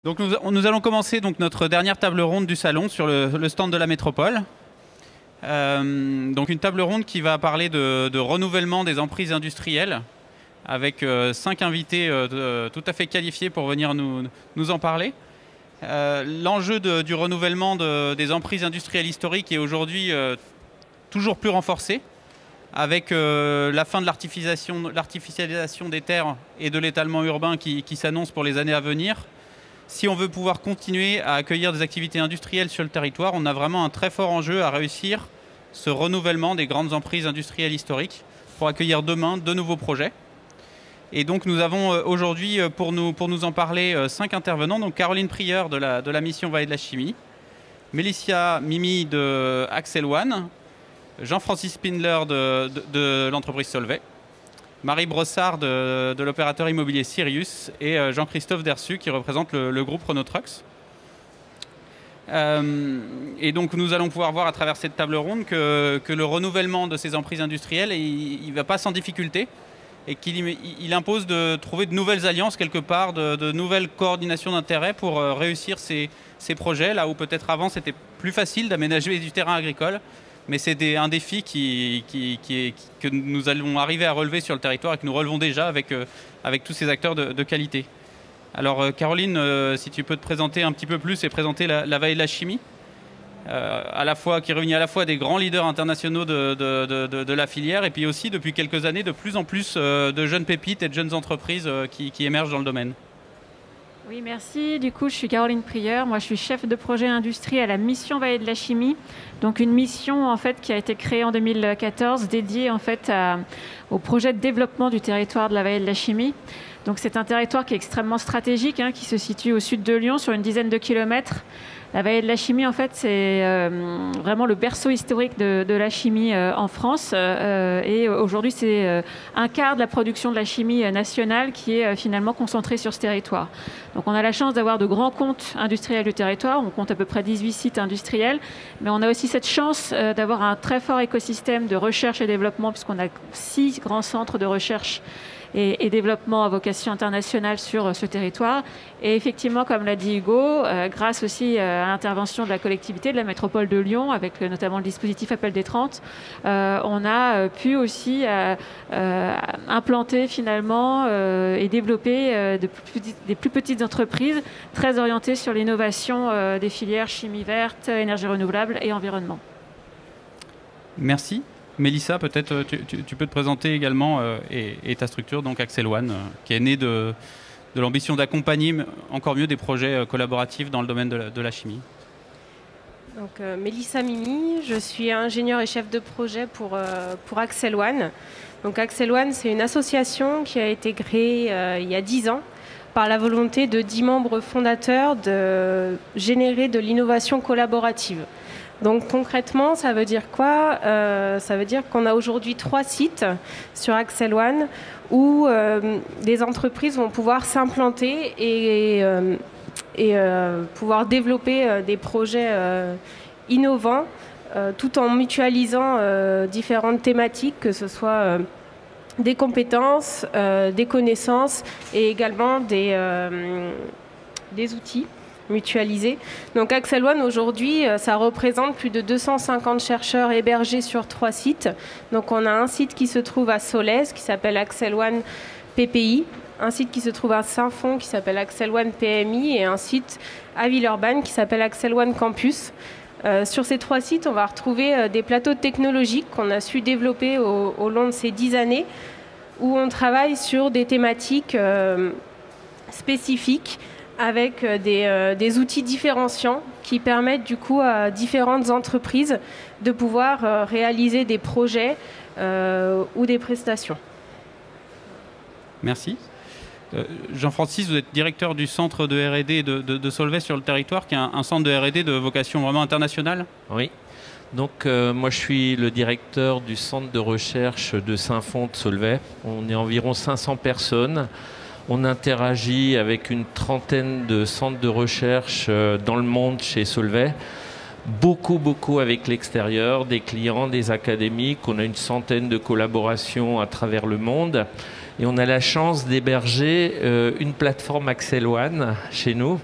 Donc nous allons commencer donc notre dernière table ronde du salon sur le stand de la métropole. Donc une table ronde qui va parler de renouvellement des emprises industrielles avec 5 invités tout à fait qualifiés pour venir nous en parler. L'enjeu du renouvellement des emprises industrielles historiques est aujourd'hui toujours plus renforcé avec la fin de l'artificialisation des terres et de l'étalement urbain qui s'annonce pour les années à venir. Si on veut pouvoir continuer à accueillir des activités industrielles sur le territoire, on a vraiment un très fort enjeu à réussir ce renouvellement des grandes emprises industrielles historiques pour accueillir demain de nouveaux projets. Et donc nous avons aujourd'hui pour nous en parler 5 intervenants. Donc Caroline Prieur de la mission Vallée de la Chimie, Mélicia Mimi de Axel One, Jean-Francis Spindler de l'entreprise Solvay, Marie Brossard de l'opérateur immobilier Sirius et Jean-Christophe Dersu qui représente le groupe Renault Trucks. Et donc nous allons pouvoir voir à travers cette table ronde que le renouvellement de ces emprises industrielles, il ne va pas sans difficulté et qu'il impose de trouver de nouvelles alliances quelque part, de nouvelles coordinations d'intérêts pour réussir ces projets, là où peut-être avant c'était plus facile d'aménager du terrain agricole. Mais c'est un défi que nous allons arriver à relever sur le territoire et que nous relevons déjà avec tous ces acteurs de qualité. Alors Caroline, si tu peux te présenter un petit peu plus et présenter la Vallée de la Chimie, qui réunit à la fois des grands leaders internationaux de la filière et puis aussi depuis quelques années de plus en plus de jeunes pépites et de jeunes entreprises qui émergent dans le domaine. Oui, merci. Du coup, je suis Caroline Prieur. Moi, je suis chef de projet industrie à la mission Vallée de la Chimie. Donc, une mission en fait qui a été créée en 2014, dédiée en fait au projet de développement du territoire de la Vallée de la Chimie. Donc, c'est un territoire qui est extrêmement stratégique, qui se situe au sud de Lyon, sur une dizaine de kilomètres. La Vallée de la Chimie, en fait, c'est vraiment le berceau historique de la chimie en France. Et aujourd'hui, c'est un quart de la production de la chimie nationale qui est finalement concentrée sur ce territoire. Donc, on a la chance d'avoir de grands comptes industriels du territoire. On compte à peu près 18 sites industriels. Mais on a aussi cette chance d'avoir un très fort écosystème de recherche et développement, puisqu'on a 6 grands centres de recherche et développement à vocation internationale sur ce territoire. Et effectivement, comme l'a dit Hugo, grâce aussi à l'intervention de la collectivité, de la métropole de Lyon, avec notamment le dispositif Appel des 30, on a pu aussi implanter finalement et développer des plus petites entreprises très orientées sur l'innovation des filières chimie verte, énergie renouvelable et environnement. Merci. Mélissa, peut-être tu peux te présenter également et ta structure, donc Axel One, qui est née de l'ambition d'accompagner encore mieux des projets collaboratifs dans le domaine de la chimie. Donc, Mélissa Mimi, je suis ingénieure et chef de projet pour Axel One. Donc, Axel One, c'est une association qui a été créée il y a 10 ans par la volonté de 10 membres fondateurs de générer de l'innovation collaborative. Donc concrètement, ça veut dire quoi? Ça veut dire qu'on a aujourd'hui 3 sites sur Axel One où des entreprises vont pouvoir s'implanter et pouvoir développer des projets innovants tout en mutualisant différentes thématiques, que ce soit des compétences, des connaissances et également des outils mutualisés. Donc Axel One aujourd'hui, ça représente plus de 250 chercheurs hébergés sur 3 sites. Donc on a un site qui se trouve à Solèze qui s'appelle Axel One PPI, un site qui se trouve à Saint-Fond qui s'appelle Axel One PMI et un site à Villeurbanne qui s'appelle Axel One Campus. Sur ces 3 sites, on va retrouver des plateaux technologiques qu'on a su développer au long de ces 10 années où on travaille sur des thématiques spécifiques avec des outils différenciants qui permettent du coup à différentes entreprises de pouvoir réaliser des projets ou des prestations. Merci. Jean-Francis, vous êtes directeur du centre de R&D de Solvay sur le territoire, qui est un centre de R&D de vocation vraiment internationale. Oui. Donc moi je suis le directeur du centre de recherche de Saint-Fond de Solvay. On est environ 500 personnes. On interagit avec une trentaine de centres de recherche dans le monde chez Solvay. Beaucoup avec l'extérieur, des clients, des académiques. On a une centaine de collaborations à travers le monde. Et on a la chance d'héberger une plateforme Axel One chez nous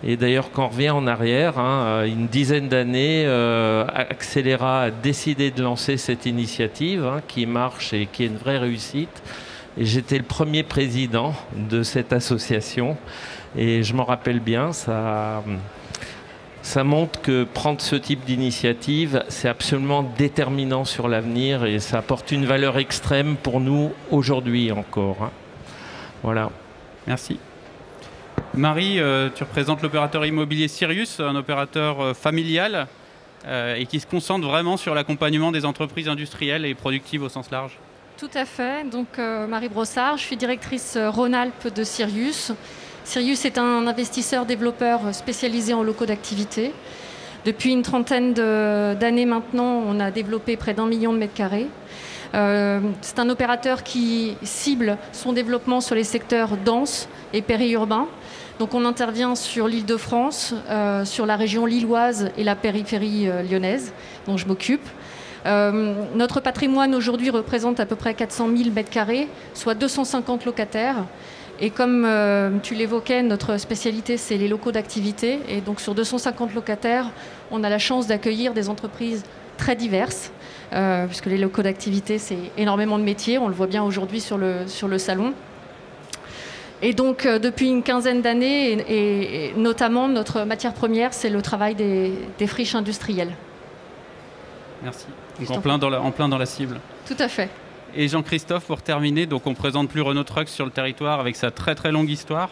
Et d'ailleurs, quand on revient en arrière, une dizaine d'années, Accelera a décidé de lancer cette initiative qui marche et qui est une vraie réussite. Et j'étais le premier président de cette association. Et je m'en rappelle bien, ça montre que prendre ce type d'initiative, c'est absolument déterminant sur l'avenir et ça apporte une valeur extrême pour nous aujourd'hui encore. Voilà. Merci. Marie, tu représentes l'opérateur immobilier Sirius, un opérateur familial et qui se concentre vraiment sur l'accompagnement des entreprises industrielles et productives au sens large. Tout à fait. Donc, Marie Brossard, je suis directrice Rhône-Alpes de Sirius. Sirius est un investisseur développeur spécialisé en locaux d'activité. Depuis une trentaine d'années maintenant, on a développé près d'1 million de mètres carrés. C'est un opérateur qui cible son développement sur les secteurs denses et périurbains. Donc on intervient sur l'Île-de-France, sur la région lilloise et la périphérie lyonnaise, dont je m'occupe. Notre patrimoine aujourd'hui représente à peu près 400 000 mètres carrés, soit 250 locataires. Et comme tu l'évoquais, notre spécialité, c'est les locaux d'activité. Et donc sur 250 locataires, on a la chance d'accueillir des entreprises très diverses, puisque les locaux d'activité, c'est énormément de métiers. On le voit bien aujourd'hui sur le salon. Et donc, depuis une quinzaine d'années, et notamment, notre matière première, c'est le travail des friches industrielles. Merci. Donc en plein dans la cible. Tout à fait. Et Jean-Christophe, pour terminer, donc on ne présente plus Renault Trucks sur le territoire avec sa très très longue histoire.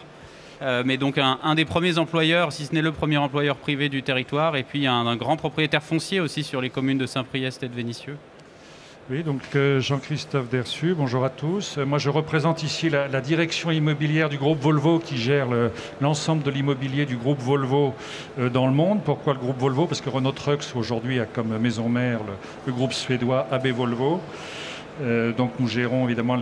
Mais donc un des premiers employeurs, si ce n'est le premier employeur privé du territoire, et puis un grand propriétaire foncier aussi sur les communes de Saint-Priest et de Vénissieux. Oui, donc Jean-Christophe Dersu, bonjour à tous. Moi, je représente ici la direction immobilière du groupe Volvo qui gère l'ensemble de l'immobilier du groupe Volvo dans le monde. Pourquoi le groupe Volvo? Parce que Renault Trucks aujourd'hui a comme maison mère le groupe suédois AB Volvo. Donc nous gérons évidemment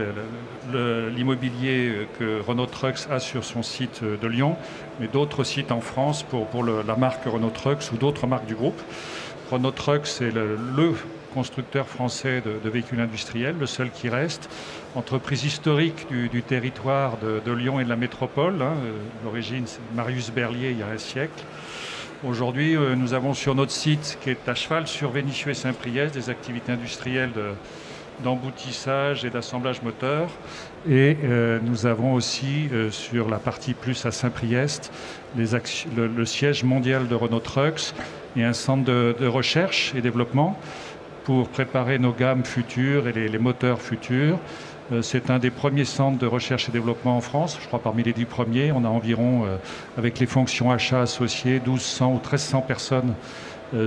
l'immobilier que Renault Trucks a sur son site de Lyon, mais d'autres sites en France pour la marque Renault Trucks ou d'autres marques du groupe. Renault Trucks, c'est le constructeur français de véhicules industriels, le seul qui reste. Entreprise historique du territoire de Lyon et de la métropole. L'origine, c'est Marius Berlier, il y a un siècle. Aujourd'hui, nous avons sur notre site, qui est à cheval sur Vénissieux et Saint-Priest, des activités industrielles d'emboutissage et d'assemblage moteur. Et nous avons aussi, sur la partie plus à Saint-Priest, le siège mondial de Renault Trucks et un centre de recherche et développement pour préparer nos gammes futures et les moteurs futurs. C'est un des premiers centres de recherche et développement en France, je crois parmi les 10 premiers. On a environ, avec les fonctions achats associées, 1200 ou 1300 personnes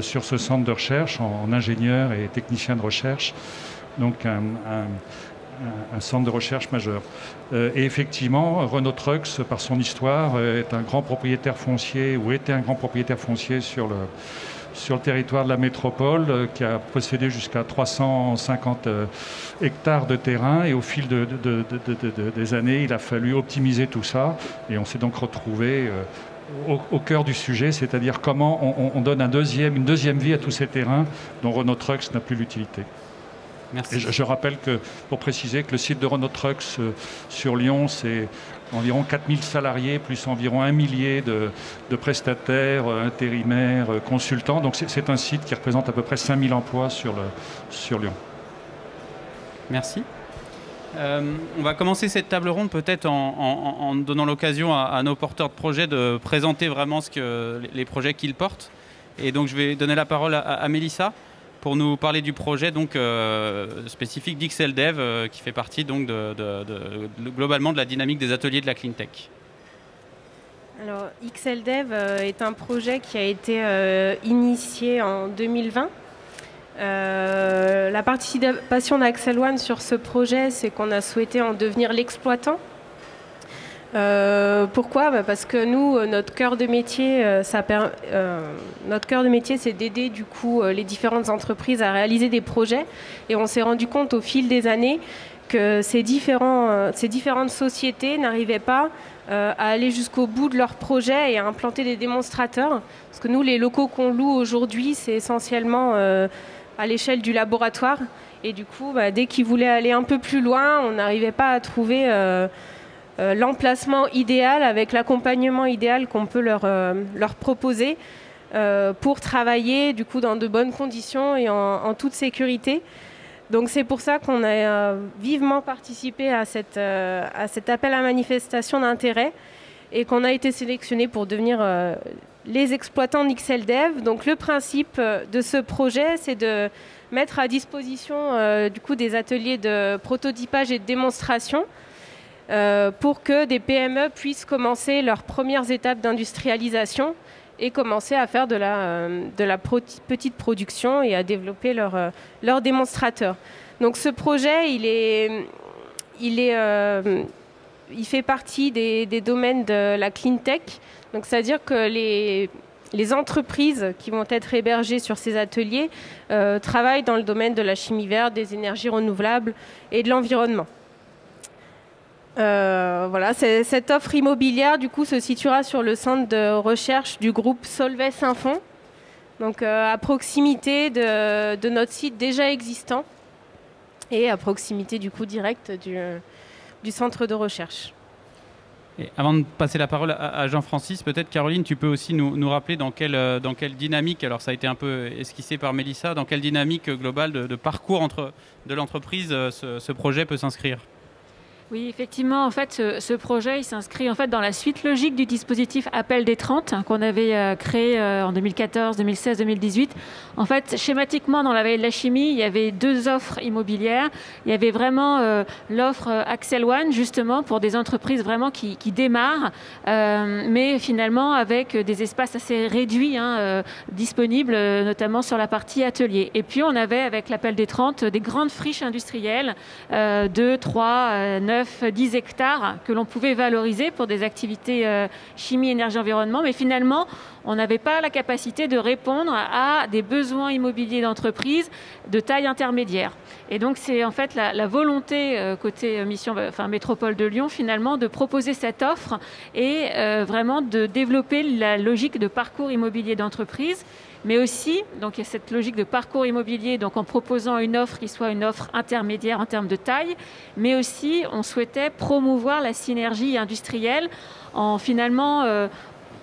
sur ce centre de recherche, en ingénieurs et techniciens de recherche. Donc un centre de recherche majeur. Et effectivement, Renault Trucks, par son histoire, est un grand propriétaire foncier, ou était un grand propriétaire foncier sur le territoire de la métropole, qui a possédé jusqu'à 350 hectares de terrain. Et au fil des années, il a fallu optimiser tout ça. Et on s'est donc retrouvé au cœur du sujet, c'est-à-dire comment on donne une deuxième vie à tous ces terrains dont Renault Trucks n'a plus l'utilité. Merci. Et je rappelle que, pour préciser, que le site de Renault Trucks sur Lyon, c'est environ 4000 salariés, plus environ 1 millier de prestataires, intérimaires, consultants. Donc c'est un site qui représente à peu près 5000 emplois sur Lyon. Merci. On va commencer cette table ronde peut-être en donnant l'occasion à nos porteurs de projets de présenter vraiment les projets qu'ils portent. Et donc je vais donner la parole à Mélissa pour nous parler du projet donc, spécifique d'XLDev qui fait partie donc, globalement de la dynamique des ateliers de la Cleantech. Alors, XLDev est un projet qui a été initié en 2020. La participation d'Axel One sur ce projet, c'est qu'on a souhaité en devenir l'exploitant. Pourquoi? Parce que nous, notre cœur de métier, c'est d'aider du coup les différentes entreprises à réaliser des projets. Et on s'est rendu compte au fil des années que ces différentes sociétés n'arrivaient pas à aller jusqu'au bout de leurs projets et à implanter des démonstrateurs. Parce que nous, les locaux qu'on loue aujourd'hui, c'est essentiellement à l'échelle du laboratoire. Et du coup, dès qu'ils voulaient aller un peu plus loin, on n'arrivait pas à trouver l'emplacement idéal avec l'accompagnement idéal qu'on peut leur proposer pour travailler du coup dans de bonnes conditions et en toute sécurité. Donc c'est pour ça qu'on a vivement participé à cet appel à manifestation d'intérêt et qu'on a été sélectionné pour devenir les exploitants d'XLDev. Donc le principe de ce projet, c'est de mettre à disposition du coup des ateliers de prototypage et de démonstration pour que des PME puissent commencer leurs premières étapes d'industrialisation et commencer à faire de la petite production et à développer leur démonstrateur. Donc ce projet, il fait partie des domaines de la clean tech. Donc c'est-à-dire que les entreprises qui vont être hébergées sur ces ateliers travaillent dans le domaine de la chimie verte, des énergies renouvelables et de l'environnement. Voilà, cette offre immobilière du coup se situera sur le centre de recherche du groupe Solvay Saint-Fond, donc à proximité de notre site déjà existant et à proximité du coup direct du centre de recherche. Et avant de passer la parole à Jean-Francis, peut-être Caroline, tu peux aussi nous rappeler dans quelle dynamique, alors ça a été un peu esquissé par Mélissa, dans quelle dynamique globale de parcours de l'entreprise ce projet peut s'inscrire? Oui, effectivement, en fait, ce projet il s'inscrit en fait dans la suite logique du dispositif Appel des 30 qu'on avait créé en 2014, 2016, 2018. En fait, schématiquement, dans la vallée de la chimie, il y avait deux offres immobilières. Il y avait vraiment l'offre Axel One, justement, pour des entreprises vraiment qui démarrent, mais finalement avec des espaces assez réduits disponibles, notamment sur la partie atelier. Et puis, on avait, avec l'Appel des 30, des grandes friches industrielles de 3, 9, 10 hectares que l'on pouvait valoriser pour des activités chimie, énergie, environnement. Mais finalement, on n'avait pas la capacité de répondre à des besoins immobiliers d'entreprise de taille intermédiaire. Et donc, c'est en fait la volonté côté métropole de Lyon, finalement, de proposer cette offre et vraiment de développer la logique de parcours immobilier d'entreprise. Mais aussi, donc, il y a cette logique de parcours immobilier, donc en proposant une offre qui soit une offre intermédiaire en termes de taille, mais aussi, on souhaitait promouvoir la synergie industrielle en finalement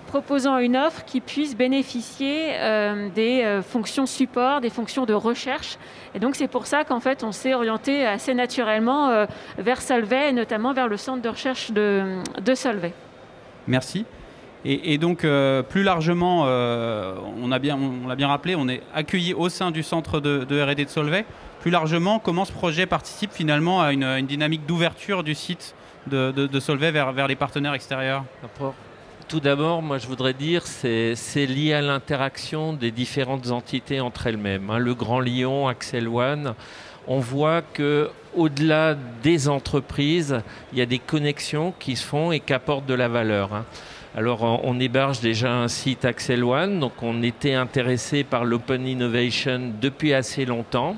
proposant une offre qui puisse bénéficier des fonctions support, des fonctions de recherche. Et donc, c'est pour ça qu'en fait, on s'est orienté assez naturellement vers Solvay, et notamment vers le centre de recherche de Solvay. Merci. Et donc, plus largement, on l'a bien rappelé, on est accueilli au sein du centre de R&D de Solvay. Plus largement, comment ce projet participe finalement à une dynamique d'ouverture du site de Solvay vers les partenaires extérieurs? Tout d'abord, moi je voudrais dire c'est lié à l'interaction des différentes entités entre elles-mêmes. Le Grand Lyon, Axel One, on voit qu'au-delà des entreprises, il y a des connexions qui se font et qui apportent de la valeur. Alors, on héberge déjà un site Axel One, donc on était intéressé par l'Open Innovation depuis assez longtemps.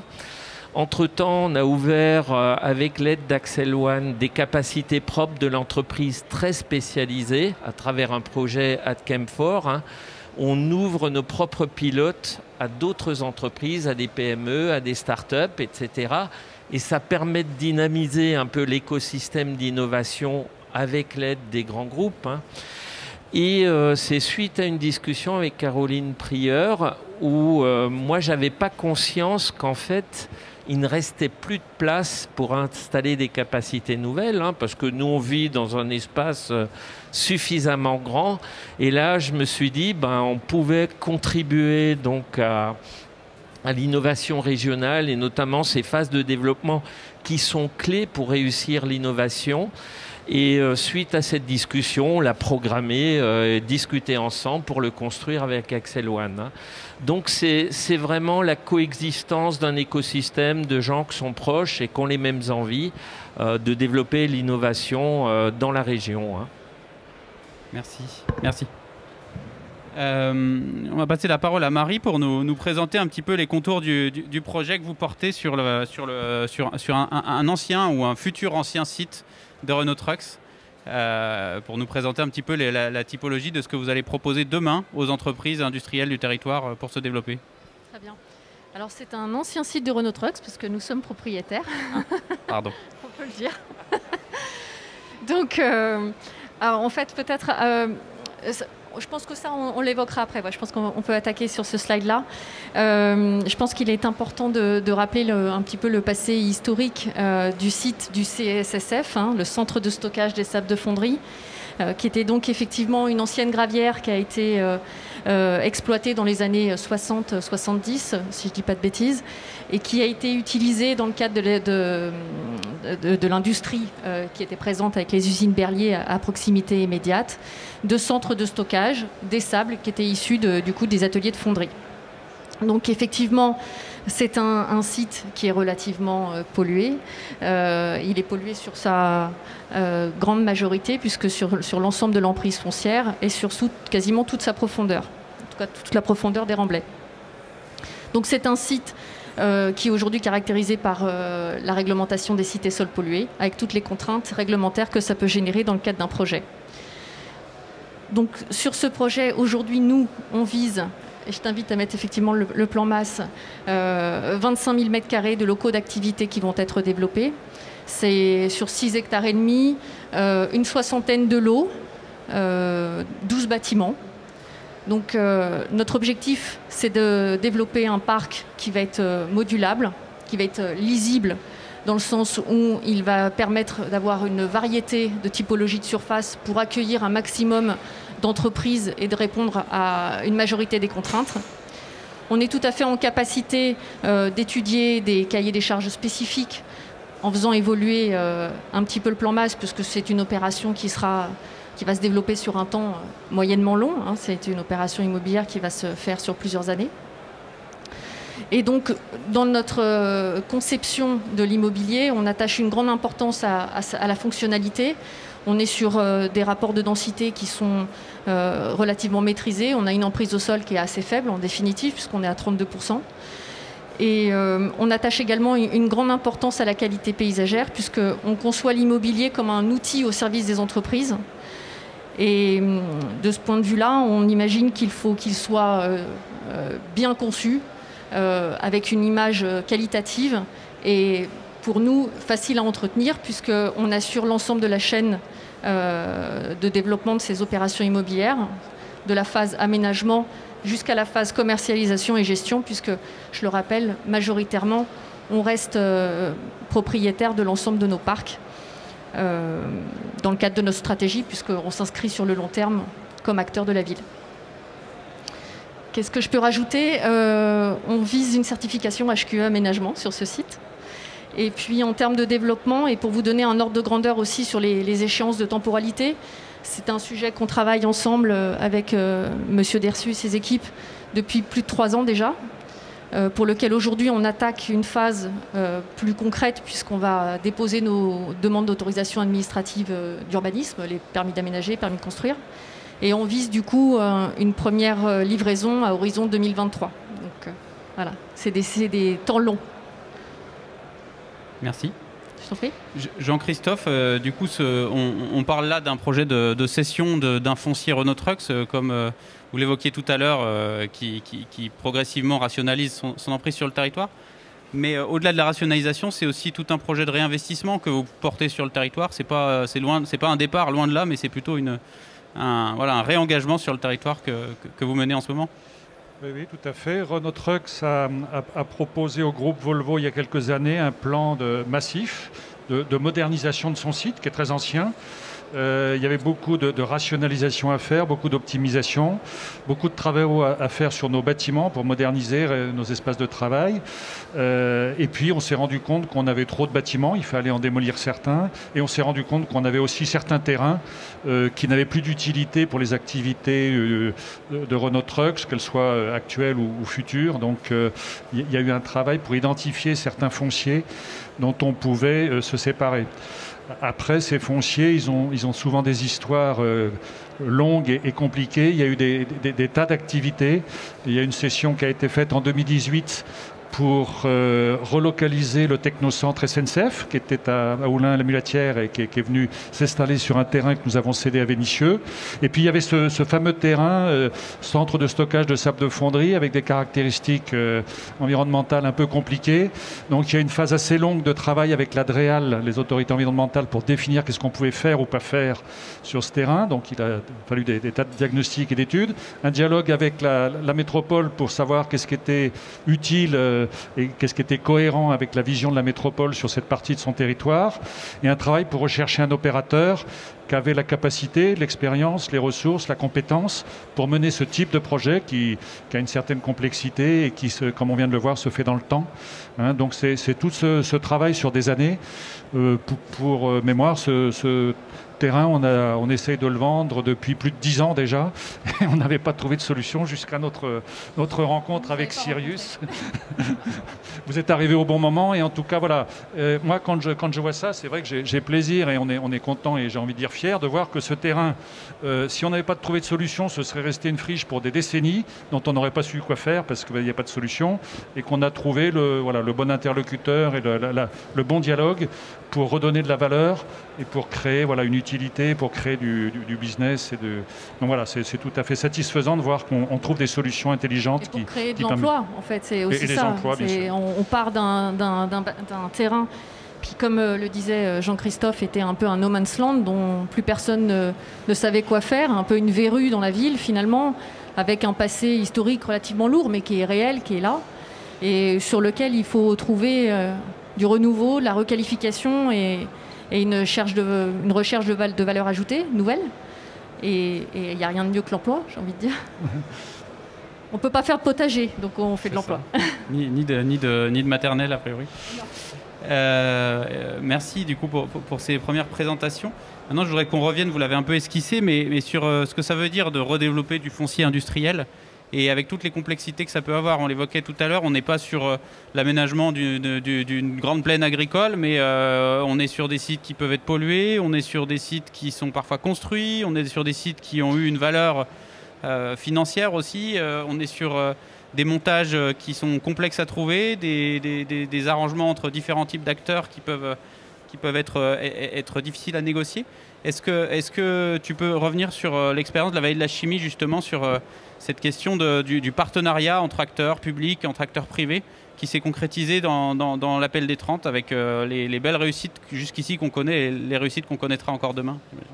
Entre-temps, on a ouvert, avec l'aide d'Axel One, des capacités propres de l'entreprise très spécialisées à travers un projet AdChem4. On ouvre nos propres pilotes à d'autres entreprises, à des PME, à des startups, etc. Et ça permet de dynamiser un peu l'écosystème d'innovation avec l'aide des grands groupes. Et c'est suite à une discussion avec Caroline Prieur où moi, je n'avais pas conscience qu'en fait, il ne restait plus de place pour installer des capacités nouvelles, parce que nous, on vit dans un espace suffisamment grand. Et là, je me suis dit, on pouvait contribuer donc à l'innovation régionale et notamment ces phases de développement qui sont clés pour réussir l'innovation. Et suite à cette discussion, on l'a programmé, discuté ensemble pour le construire avec Axel One. Donc c'est vraiment la coexistence d'un écosystème de gens qui sont proches et qui ont les mêmes envies de développer l'innovation dans la région. Merci. Merci. On va passer la parole à Marie pour nous présenter un petit peu les contours du projet que vous portez sur un ancien ou un futur ancien site de Renault Trucks, pour nous présenter un petit peu la typologie de ce que vous allez proposer demain aux entreprises industrielles du territoire pour se développer. Très bien. Alors c'est un ancien site de Renault Trucks parce que nous sommes propriétaires. Pardon. On peut le dire. Donc, alors, en fait, peut-être... je pense que ça, on l'évoquera après. Ouais, je pense qu'on peut attaquer sur ce slide-là. Je pense qu'il est important de rappeler un petit peu le passé historique du site du CSSF, hein, le Centre de stockage des sables de fonderie, qui était donc effectivement une ancienne gravière qui a été exploitée dans les années 60-70, si je ne dis pas de bêtises, et qui a été utilisée dans le cadre de l'industrie qui était présente avec les usines Berlier à proximité immédiate, de centres de stockage des sables qui étaient issus du coup des ateliers de fonderie. Donc effectivement, c'est un site qui est relativement pollué. Il est pollué sur sa grande majorité, puisque sur l'ensemble de l'emprise foncière et sur quasiment toute sa profondeur, en tout cas toute la profondeur des remblais. Donc c'est un site qui est aujourd'hui caractérisé par la réglementation des sites et sols pollués, avec toutes les contraintes réglementaires que ça peut générer dans le cadre d'un projet. Donc sur ce projet, aujourd'hui, nous, on vise, et je t'invite à mettre effectivement le plan masse, 25 000 m² de locaux d'activité qui vont être développés. C'est sur 6,5 hectares, une 60aine de lots, 12 bâtiments. Donc notre objectif, c'est de développer un parc qui va être modulable, qui va être lisible, dans le sens où il va permettre d'avoir une variété de typologies de surface pour accueillir un maximum d'entreprises et de répondre à une majorité des contraintes. On est tout à fait en capacité d'étudier des cahiers des charges spécifiques en faisant évoluer un petit peu le plan masse, puisque c'est une opération qui va se développer sur un temps moyennement long. Hein. C'est une opération immobilière qui va se faire sur plusieurs années. Et donc, dans notre conception de l'immobilier, on attache une grande importance à la fonctionnalité. On est sur des rapports de densité qui sont relativement maîtrisés. On a une emprise au sol qui est assez faible, en définitive, puisqu'on est à 32%. Et on attache également une grande importance à la qualité paysagère, puisqu'on conçoit l'immobilier comme un outil au service des entreprises. Et de ce point de vue-là, on imagine qu'il faut qu'il soit bien conçu, avec une image qualitative et pour nous facile à entretenir, puisqu'on assure l'ensemble de la chaîne de développement de ces opérations immobilières, de la phase aménagement jusqu'à la phase commercialisation et gestion, puisque, je le rappelle, majoritairement, on reste propriétaire de l'ensemble de nos parcs dans le cadre de notre stratégie, puisqu'on s'inscrit sur le long terme comme acteur de la ville. Qu'est-ce que je peux rajouter ? On vise une certification HQE aménagement sur ce site. Et puis en termes de développement, et pour vous donner un ordre de grandeur aussi sur les échéances de temporalité, c'est un sujet qu'on travaille ensemble avec Monsieur Dersu et ses équipes depuis plus de 3 ans déjà, pour lequel aujourd'hui on attaque une phase plus concrète, puisqu'on va déposer nos demandes d'autorisation administrative d'urbanisme, les permis d'aménager, permis de construire. Et on vise du coup une première livraison à horizon 2023. Donc voilà, c'est des temps longs. Merci. Je t'en prie. Jean-Christophe, du coup, on parle là d'un projet de cession d'un foncier Renault Trucks, comme vous l'évoquiez tout à l'heure, qui progressivement rationalise son emprise sur le territoire. Mais au-delà de la rationalisation, c'est aussi tout un projet de réinvestissement que vous portez sur le territoire. C'est pas un départ, loin de là, mais c'est plutôt un réengagement sur le territoire que vous menez en ce moment. Oui, tout à fait. Renault Trucks a proposé au groupe Volvo il y a quelques années un plan massif de modernisation de son site qui est très ancien. Il y avait beaucoup de rationalisation à faire, beaucoup d'optimisation, beaucoup de travaux à faire sur nos bâtiments pour moderniser nos espaces de travail. Et puis on s'est rendu compte qu'on avait trop de bâtiments, il fallait en démolir certains. Et on s'est rendu compte qu'on avait aussi certains terrains qui n'avaient plus d'utilité pour les activités de Renault Trucks, qu'elles soient actuelles ou futures. Donc il y a eu un travail pour identifier certains fonciers dont on pouvait se séparer. Après, ces fonciers, ils ont souvent des histoires longues et compliquées. Il y a eu des tas d'activités. Il y a une session qui a été faite en 2018 pour relocaliser le technocentre SNCF qui était à Oulin-la-Mulatière et qui est venu s'installer sur un terrain que nous avons cédé à Vénissieux. Et puis il y avait ce fameux terrain, centre de stockage de sable de fonderie avec des caractéristiques environnementales un peu compliquées. Donc il y a une phase assez longue de travail avec la DREAL, les autorités environnementales, pour définir qu'est-ce qu'on pouvait faire ou pas faire sur ce terrain. Donc il a fallu des tas de diagnostics et d'études. Un dialogue avec la métropole pour savoir qu'est-ce qui était utile et qu'est-ce qui était cohérent avec la vision de la métropole sur cette partie de son territoire, et un travail pour rechercher un opérateur qui avait la capacité, l'expérience, les ressources, la compétence pour mener ce type de projet qui a une certaine complexité et qui, comme on vient de le voir, se fait dans le temps. Hein, donc c'est tout ce travail sur des années. Pour mémoire, ce terrain, on essaye de le vendre depuis plus de 10 ans déjà, et on n'avait pas trouvé de solution jusqu'à notre rencontre avec Sirius. Vous êtes arrivé au bon moment, et en tout cas, voilà, moi quand je vois ça, c'est vrai que j'ai plaisir, et on est content, et j'ai envie de dire fier, de voir que ce terrain, si on n'avait pas trouvé de solution, ce serait resté une friche pour des décennies, dont on n'aurait pas su quoi faire, parce qu'il n'y a pas de solution, et qu'on a trouvé le bon interlocuteur et le bon dialogue pour redonner de la valeur et pour créer une utilité, pour créer du business. Donc voilà, c'est tout à fait satisfaisant de voir qu'on trouve des solutions intelligentes. Et pour créer de l'emploi, en fait, c'est aussi ça. Emplois, on part d'un terrain qui, comme le disait Jean-Christophe, était un peu un no man's land dont plus personne ne savait quoi faire, un peu une verrue dans la ville finalement, avec un passé historique relativement lourd, mais qui est réel, qui est là, et sur lequel il faut trouver du renouveau, de la requalification et une recherche de valeur ajoutée nouvelle. Et il n'y a rien de mieux que l'emploi, j'ai envie de dire. On ne peut pas faire de potager, donc on fait de l'emploi. Ni de maternelle, a priori. Merci du coup pour ces premières présentations. Maintenant, je voudrais qu'on revienne, vous l'avez un peu esquissé, mais sur ce que ça veut dire de redévelopper du foncier industriel. Et avec toutes les complexités que ça peut avoir, on l'évoquait tout à l'heure, on n'est pas sur l'aménagement d'une grande plaine agricole, mais on est sur des sites qui peuvent être pollués, on est sur des sites qui sont parfois construits, on est sur des sites qui ont eu une valeur financière aussi, on est sur des montages qui sont complexes à trouver, des arrangements entre différents types d'acteurs qui peuvent être difficiles à négocier. Est-ce que tu peux revenir sur l'expérience de la Vallée de la Chimie, justement, sur cette question du partenariat entre acteurs publics, entre acteurs privés, qui s'est concrétisé dans l'appel des 30 avec les belles réussites jusqu'ici qu'on connaît et les réussites qu'on connaîtra encore demain, j'imagine.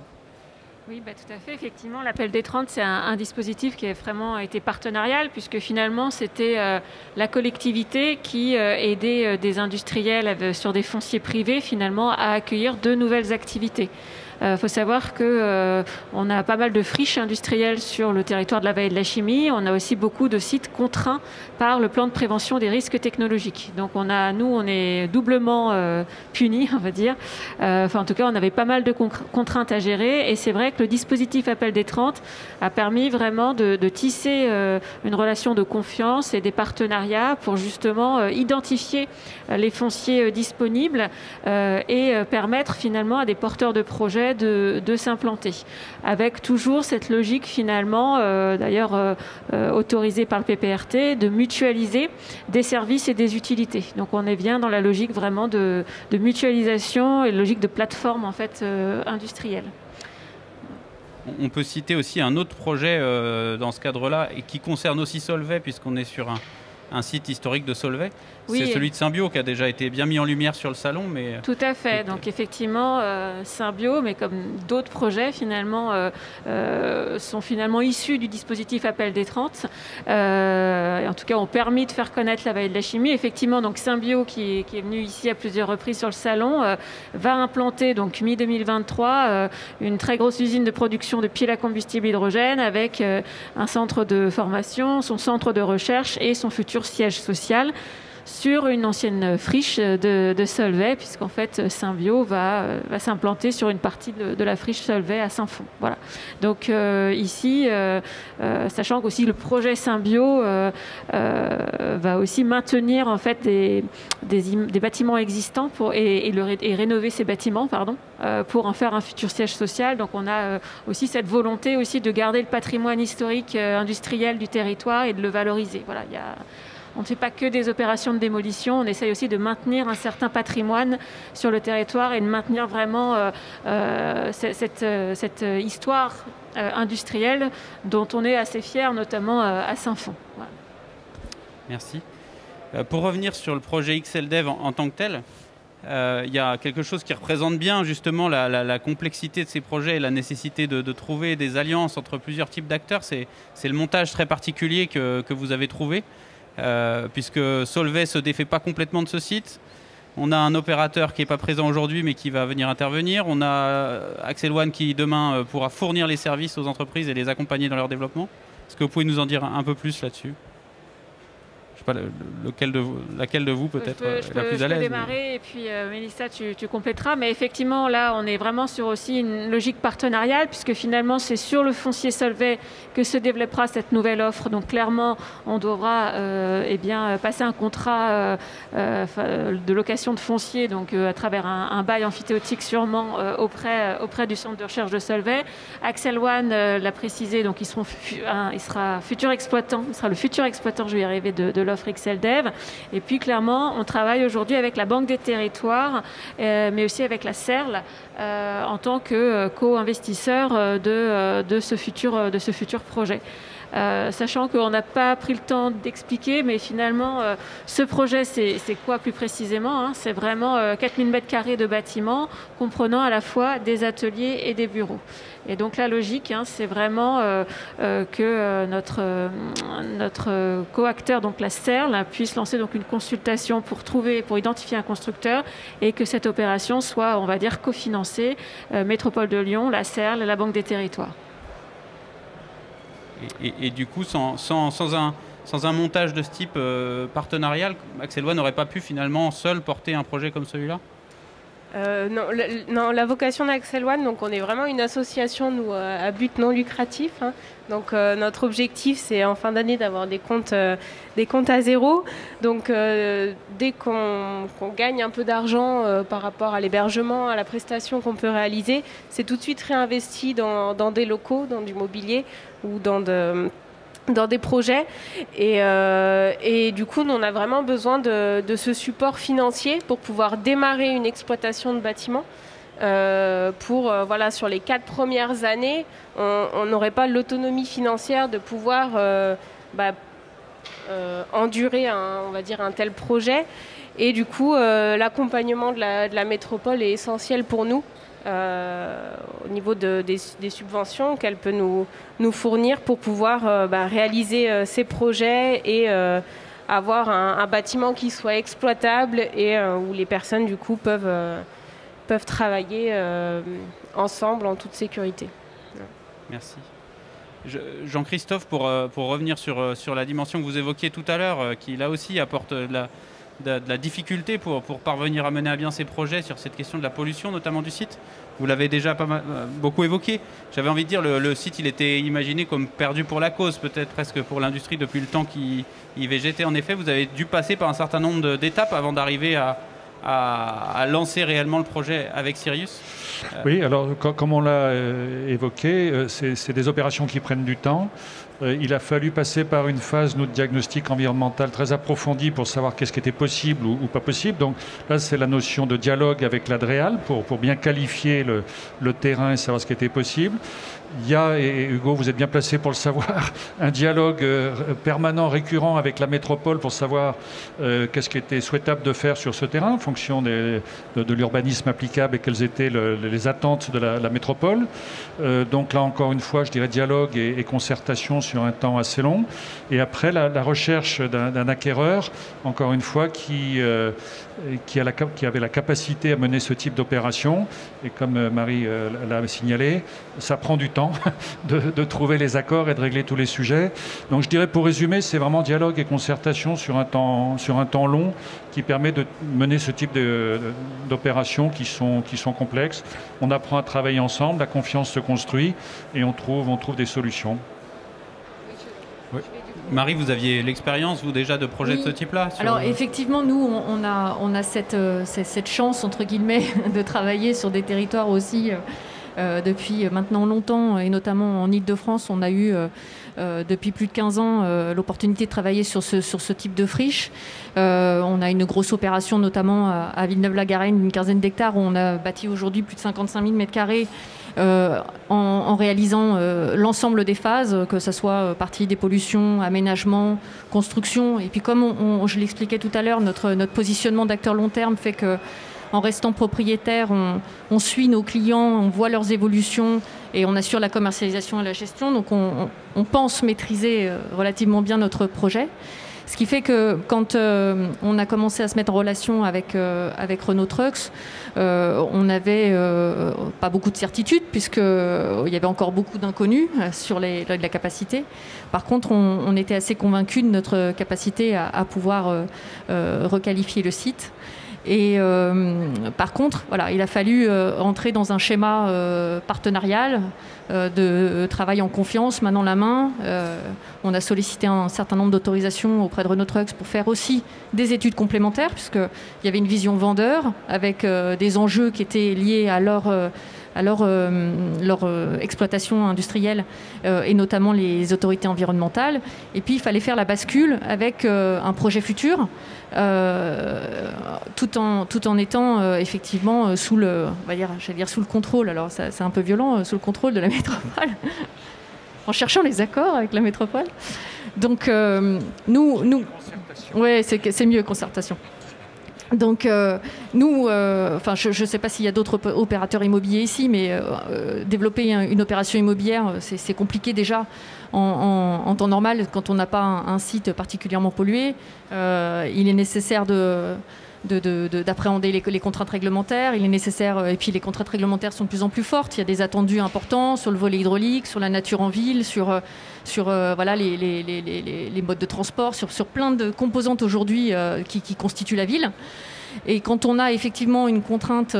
Oui, tout à fait. Effectivement, l'appel des 30, c'est un dispositif qui a vraiment été partenarial, puisque finalement, c'était la collectivité qui aidait des industriels sur des fonciers privés, finalement, à accueillir de nouvelles activités. Faut savoir qu'on a pas mal de friches industrielles sur le territoire de la Vallée de la Chimie. On a aussi beaucoup de sites contraints par le plan de prévention des risques technologiques. Donc on est doublement punis, on va dire. En tout cas, on avait pas mal de contraintes à gérer. Et c'est vrai que le dispositif Appel des 30 a permis vraiment de tisser une relation de confiance et des partenariats pour justement identifier les fonciers disponibles et permettre finalement à des porteurs de projets de s'implanter, avec toujours cette logique finalement, d'ailleurs autorisée par le PPRT, de mutualiser des services et des utilités. Donc on est bien dans la logique vraiment de mutualisation et logique de plateforme en fait industrielle. On peut citer aussi un autre projet dans ce cadre-là et qui concerne aussi Solvay, puisqu'on est sur un site historique de Solvay. Oui, c'est celui de Symbio qui a déjà été bien mis en lumière sur le salon. Tout à fait. Donc effectivement, Symbio, mais comme d'autres projets finalement, sont finalement issus du dispositif Appel des 30. En tout cas, ont permis de faire connaître la Vallée de la Chimie. Effectivement, donc Symbio, qui est venu ici à plusieurs reprises sur le salon, va implanter donc mi-2023 une très grosse usine de production de piles à combustible hydrogène avec un centre de formation, son centre de recherche et son futur siège social sur une ancienne friche de Solvay, puisqu'en fait Symbio va s'implanter sur une partie de la friche Solvay à Saint-Fond. Voilà. Donc ici, sachant qu'aussi le projet Symbio va aussi maintenir en fait des bâtiments existants et rénover ces bâtiments, pour en faire un futur siège social. Donc on a aussi cette volonté aussi de garder le patrimoine historique industriel du territoire et de le valoriser. Voilà, on ne fait pas que des opérations de démolition, on essaye aussi de maintenir un certain patrimoine sur le territoire et de maintenir vraiment cette histoire industrielle dont on est assez fier, notamment à Saint-Fond. Voilà. Merci. Pour revenir sur le projet XLDev en tant que tel, il y a quelque chose qui représente bien justement la complexité de ces projets et la nécessité de trouver des alliances entre plusieurs types d'acteurs. C'est le montage très particulier que vous avez trouvé, puisque Solvay ne se défait pas complètement de ce site. On a un opérateur qui n'est pas présent aujourd'hui mais qui va venir intervenir. On a Axel One qui demain pourra fournir les services aux entreprises et les accompagner dans leur développement. Est-ce que vous pouvez nous en dire un peu plus là-dessus ? Je sais pas laquelle de vous peut-être la plus à l'aise. Je peux démarrer et puis Mélissa, tu compléteras. Mais effectivement, là, on est vraiment sur aussi une logique partenariale puisque finalement, c'est sur le foncier Solvay que se développera cette nouvelle offre. Donc clairement, on devra passer un contrat de location de foncier donc à travers un bail amphithéotique sûrement auprès du centre de recherche de Solvay. Axel One l'a précisé, donc il sera futur exploitant. Il sera le futur exploitant, je vais y arriver, de l'offre XLDev. Et puis clairement, on travaille aujourd'hui avec la Banque des Territoires, mais aussi avec la CERL en tant que co-investisseur de ce futur projet. Sachant qu'on n'a pas pris le temps d'expliquer, mais finalement, ce projet, c'est quoi plus précisément, hein? C'est vraiment 4000 m² de bâtiments, comprenant à la fois des ateliers et des bureaux. Et donc la logique, hein, c'est vraiment que notre coacteur, donc la CERL, puisse lancer donc une consultation pour identifier un constructeur et que cette opération soit, on va dire, cofinancée Métropole de Lyon, la CERL et la Banque des Territoires. Et du coup, sans un montage de ce type partenarial, Axel One n'aurait pas pu finalement seul porter un projet comme celui-là ? Non, la vocation d'Axel One, donc on est vraiment une association nous, à but non lucratif. Hein. Donc notre objectif, c'est en fin d'année d'avoir des comptes à zéro. Donc dès qu'on gagne un peu d'argent par rapport à l'hébergement, à la prestation qu'on peut réaliser, c'est tout de suite réinvesti dans des locaux, dans du mobilier ou dans des projets et du coup on a vraiment besoin de ce support financier pour pouvoir démarrer une exploitation de bâtiment sur les 4 premières années on n'aurait pas l'autonomie financière de pouvoir endurer un tel projet et du coup l'accompagnement de la métropole est essentiel pour nous au niveau des subventions qu'elle peut nous fournir pour pouvoir réaliser ces projets et avoir un bâtiment qui soit exploitable et où les personnes du coup peuvent travailler ensemble en toute sécurité. Merci. Jean-Christophe, pour revenir sur la dimension que vous évoquiez tout à l'heure, qui là aussi apporte de la difficulté pour parvenir à mener à bien ces projets sur cette question de la pollution, notamment du site. Vous l'avez déjà beaucoup évoqué. J'avais envie de dire, le site, il était imaginé comme perdu pour la cause, peut-être presque pour l'industrie depuis le temps qu'il végétait. En effet, vous avez dû passer par un certain nombre d'étapes avant d'arriver à lancer réellement le projet avec Sirius. Oui, alors comme on l'a évoqué, c'est des opérations qui prennent du temps. Il a fallu passer par une phase de diagnostic environnemental très approfondie pour savoir qu'est-ce qui était possible ou pas possible. Donc là, c'est la notion de dialogue avec l'Adréal pour bien qualifier le terrain et savoir ce qui était possible. Il y a, et Hugo, vous êtes bien placé pour le savoir, un dialogue permanent, récurrent avec la métropole pour savoir qu'est-ce qui était souhaitable de faire sur ce terrain en fonction de l'urbanisme applicable et quelles étaient les attentes de la métropole. Donc là, encore une fois, je dirais dialogue et concertation sur un temps assez long. Et après, la recherche d'un acquéreur, encore une fois, qui avait la capacité à mener ce type d'opération. Et comme Marie l'a signalé, ça prend du temps de trouver les accords et de régler tous les sujets. Donc je dirais, pour résumer, c'est vraiment dialogue et concertation sur un temps long qui permet de mener ce type d'opérations qui sont complexes. On apprend à travailler ensemble, la confiance se construit et on trouve des solutions. Oui. Marie, vous aviez l'expérience, vous, déjà, de projets de ce type-là Alors, effectivement, nous, on a cette chance, entre guillemets, de travailler sur des territoires aussi depuis maintenant longtemps, et notamment en Île-de-France, on a eu depuis plus de 15 ans l'opportunité de travailler sur ce type de friche. On a une grosse opération notamment à Villeneuve-la-Garenne, une quinzaine d'hectares, où on a bâti aujourd'hui plus de 55 000 m². En réalisant l'ensemble des phases, que ce soit partie des pollutions, aménagement, construction. Et puis comme je l'expliquais tout à l'heure, notre positionnement d'acteur long terme fait que, en restant propriétaire, on suit nos clients, on voit leurs évolutions et on assure la commercialisation et la gestion. Donc on pense maîtriser relativement bien notre projet. Ce qui fait que quand on a commencé à se mettre en relation avec Renault Trucks, on n'avait pas beaucoup de certitudes puisqu'il y avait encore beaucoup d'inconnus sur la capacité. Par contre, on était assez convaincus de notre capacité à pouvoir requalifier le site. Et par contre, voilà, il a fallu entrer dans un schéma partenarial de travail en confiance, main dans la main. On a sollicité un certain nombre d'autorisations auprès de Renault Trucks pour faire aussi des études complémentaires, puisqu'il y avait une vision vendeur avec des enjeux qui étaient liés à leur exploitation industrielle et notamment les autorités environnementales. Et puis il fallait faire la bascule avec un projet futur, tout en étant effectivement sous le, j'allais dire sous le contrôle. Alors c'est un peu violent, sous le contrôle de la métropole, en cherchant les accords avec la métropole. Donc nous, ouais, c'est mieux, concertation. Donc nous, je ne sais pas s'il y a d'autres opérateurs immobiliers ici, mais développer une opération immobilière, c'est compliqué déjà en temps normal quand on n'a pas un site particulièrement pollué. Il est nécessaire d'appréhender les contraintes réglementaires. Il est nécessaire, et puis les contraintes réglementaires sont de plus en plus fortes. Il y a des attendus importants sur le volet hydraulique, sur la nature en ville, sur voilà, les modes de transport, sur plein de composantes aujourd'hui qui constituent la ville. Et quand on a effectivement une contrainte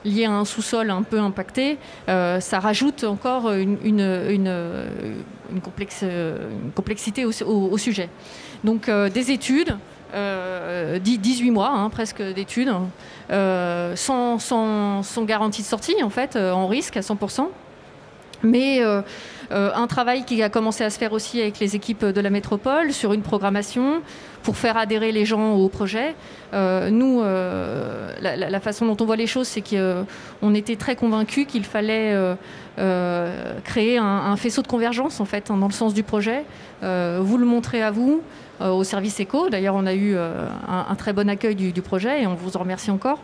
liée à un sous-sol un peu impacté, ça rajoute encore une complexité au sujet. Donc des études, 18 mois presque d'études, sans garantie de sortie en fait, en risque à 100%. Mais un travail qui a commencé à se faire aussi avec les équipes de la métropole sur une programmation pour faire adhérer les gens au projet. Nous, la façon dont on voit les choses, c'est qu'on était très convaincus qu'il fallait créer un faisceau de convergence en fait, dans le sens du projet. Vous le montrez à vous, au service éco. D'ailleurs, on a eu un très bon accueil du projet et on vous en remercie encore.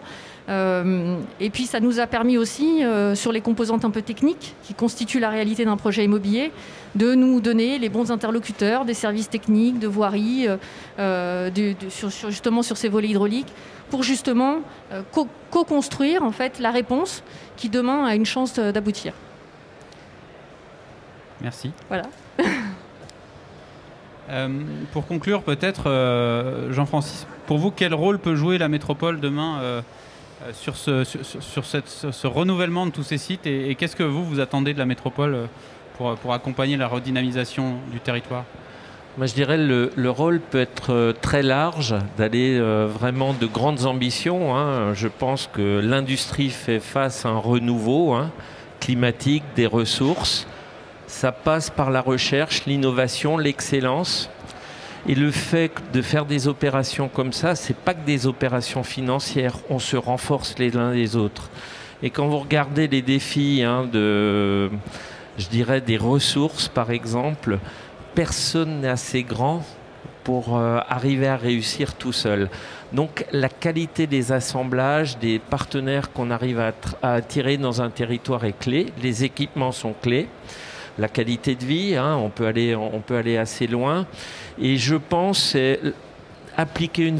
Et puis ça nous a permis aussi, sur les composantes un peu techniques qui constituent la réalité d'un projet immobilier, de nous donner les bons interlocuteurs, des services techniques, de voirie, justement sur ces volets hydrauliques, pour justement co-construire en fait la réponse qui demain a une chance d'aboutir. Merci. Voilà. Pour conclure, peut-être, Jean-Francis, pour vous, quel rôle peut jouer la métropole demain sur ce renouvellement de tous ces sites et qu'est-ce que vous attendez de la métropole pour accompagner la redynamisation du territoire? Moi, je dirais le rôle peut être très large, d'aller vraiment de grandes ambitions. Je pense que l'industrie fait face à un renouveau climatique des ressources. Ça passe par la recherche, l'innovation, l'excellence. Et le fait de faire des opérations comme ça, c'est pas que des opérations financières. On se renforce les uns les autres. Et quand vous regardez les défis je dirais des ressources, par exemple, personne n'est assez grand pour arriver à réussir tout seul. Donc la qualité des assemblages, des partenaires qu'on arrive à attirer dans un territoire est clé. Les équipements sont clés. La qualité de vie, on peut aller assez loin. Et je pense appliquer une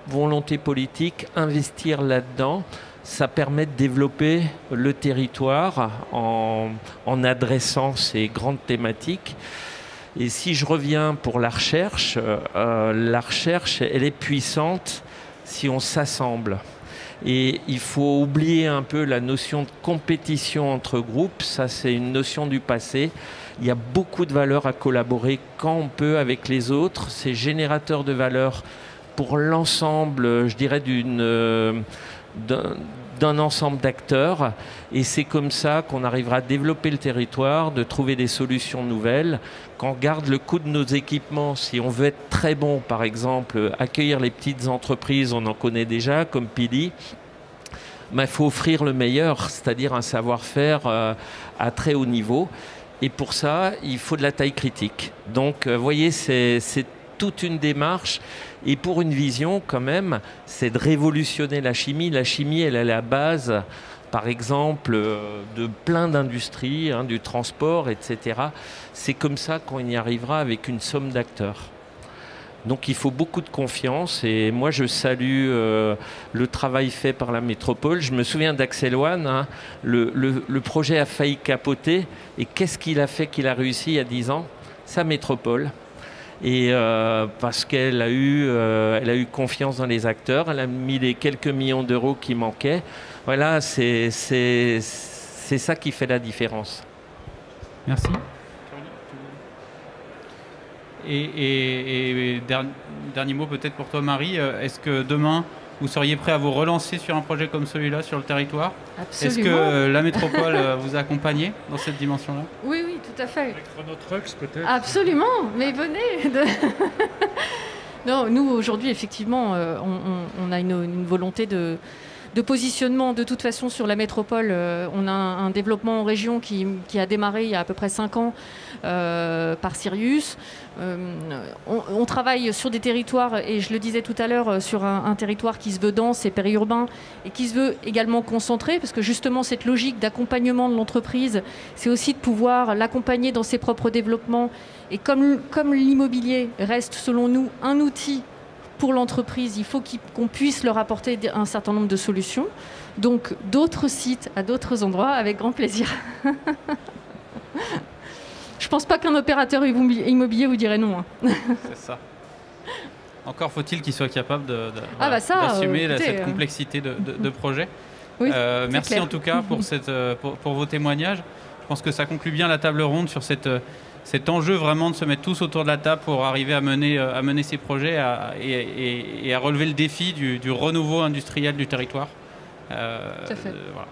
volonté politique, investir là-dedans, ça permet de développer le territoire en adressant ces grandes thématiques. Et si je reviens pour la recherche, elle est puissante si on s'assemble. Et il faut oublier un peu la notion de compétition entre groupes. Ça, c'est une notion du passé. Il y a beaucoup de valeur à collaborer quand on peut avec les autres. C'est générateur de valeur pour l'ensemble, je dirais, d'un ensemble d'acteurs. Et c'est comme ça qu'on arrivera à développer le territoire, de trouver des solutions nouvelles. Quand on regarde le coût de nos équipements, si on veut être très bon, par exemple, accueillir les petites entreprises, on en connaît déjà, comme Pili, il faut offrir le meilleur, c'est-à-dire un savoir-faire à très haut niveau. Et pour ça, il faut de la taille critique. Donc, vous voyez, c'est toute une démarche. Et pour une vision, quand même, c'est de révolutionner la chimie. La chimie, elle est la base, par exemple, de plein d'industries, hein, du transport, etc. C'est comme ça qu'on y arrivera avec une somme d'acteurs. Donc il faut beaucoup de confiance et moi je salue le travail fait par la métropole. Je me souviens d'Axel One, hein, le projet a failli capoter et qu'est-ce qu'il a fait qu'il a réussi il y a 10 ans? Sa métropole. Et parce qu'elle a eu confiance dans les acteurs, elle a mis les quelques millions d'euros qui manquaient. Voilà, c'est ça qui fait la différence. Merci. Et dernier mot peut-être pour toi Marie, est-ce que demain vous seriez prêt à vous relancer sur un projet comme celui-là sur le territoire? Absolument. Est-ce que la métropole vous a accompagné dans cette dimension-là? Oui, oui, tout à fait. Avec Renault Trucks peut-être? Absolument, mais venez. Non, nous aujourd'hui effectivement, on a une volonté de positionnement de toute façon sur la métropole. On a un développement en région qui a démarré il y a à peu près 5 ans par Sirius. On travaille sur des territoires, et je le disais tout à l'heure, sur un territoire qui se veut dense et périurbain et qui se veut également concentré, parce que justement cette logique d'accompagnement de l'entreprise, c'est aussi de pouvoir l'accompagner dans ses propres développements. Et comme l'immobilier reste selon nous un outil pour l'entreprise, il faut qu'on puisse leur apporter un certain nombre de solutions. Donc d'autres sites à d'autres endroits, avec grand plaisir. Je ne pense pas qu'un opérateur immobilier vous dirait non. Hein. C'est ça. Encore faut-il qu'il soit capable d'assumer cette complexité de projet. Oui, merci clair. En tout cas pour vos témoignages. Je pense que ça conclut bien la table ronde sur cet enjeu vraiment de se mettre tous autour de la table pour arriver à mener ces projets et à relever le défi du renouveau industriel du territoire. Tout à fait. Voilà.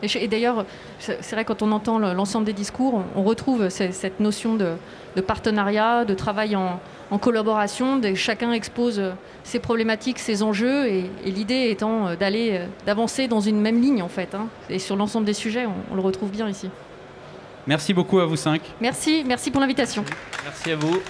Et d'ailleurs, c'est vrai, quand on entend l'ensemble des discours, on retrouve cette notion de partenariat, de travail en collaboration. Chacun expose ses problématiques, ses enjeux, et l'idée étant d'avancer dans une même ligne en fait. Hein. Et sur l'ensemble des sujets, on le retrouve bien ici. Merci beaucoup à vous 5. Merci pour l'invitation. Merci à vous.